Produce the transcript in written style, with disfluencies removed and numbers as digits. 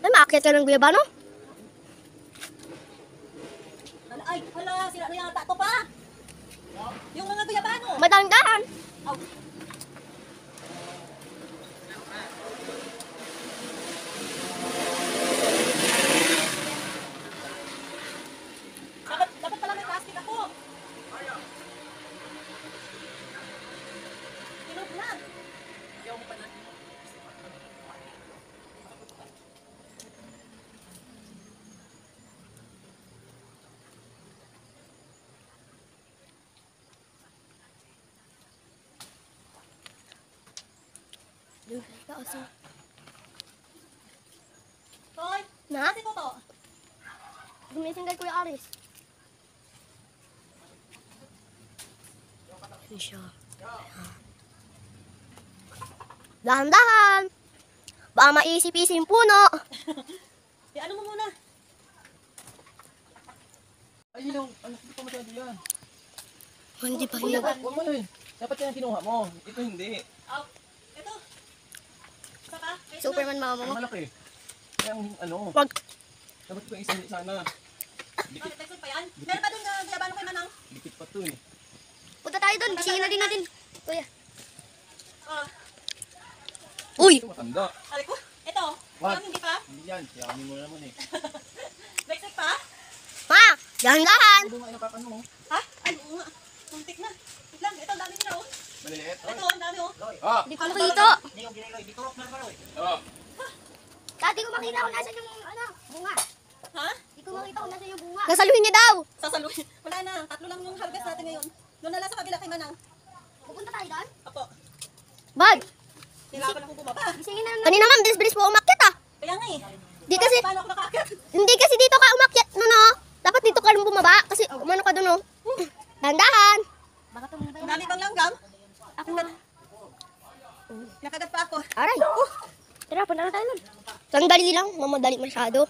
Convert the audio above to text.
Ay, maakyat ka ng guyabano? Ay, hala, sila na yata to pa. Yung mga guyabano. Madaan-daan. Aw. Dapat pala may plastic ako. Tinog na. Ayaw mo pa na. Toy, Na? kasi ko to. Gumising kay Kuya Aris. Ano siya? Dahan-dahan. Baka maisip-isip yung puno. Ano mo muna? Ay, yung anak ko pa masyado yan. Hindi pa Huwag hinog. mo yun. Dapat yan ang kinuha mo. Ito hindi. Aw, ito. Isa pa? Ito Superman mama Ang mo. malaki. Kaya ang ano. Wag. Dapat ko isa hindi sana. na. Texon pa yan? Meron pa dun na guyabano kay Manang? Dikit pa to eh. Punta tayo doon. Bisingin na din natin. Kuya. Ah, Uy! Ito matanda. sabi ko. Ito. What? Yung hindi pa? Hindi yan. Siyamin mo naman eh. Texon pa? Ma! Dahan-dahan. Ano nga inapakan mo? Ha? Ay, oo nga. Muntik na. Wait lang. Ito, ang dami nila oh. Maliliit. Ito, ang dami oh. Ah! Hindi ko makita. Ah! Dati ko makita kung nasan yung bunga. Ha? Hindi ko makita kung nasan yung bunga. Nasaluhin niya daw. Sasaluhin. Wala na. Tatlo lang yung harvest natin ngayon. Doon na lang sa kabila kay Manang. Pupunta tayo doon? Apo. Bad. Kailangan akong bumaba. Bisingin na naman. Kanina nga, bilis-bilis po umakyat ah. Kaya nga eh. Di kasi, Paano ako nakakit? hindi kasi dito ka umakyat. No. Dapat dito ka rin bumaba. Kasi umano ka doon oh. Dahan-dahan. Ang dami bang langgam? Ako na. Nakagat pa ako. Aray. Tara, punta na tayo nun. Sandali lang. Mamadali masyado.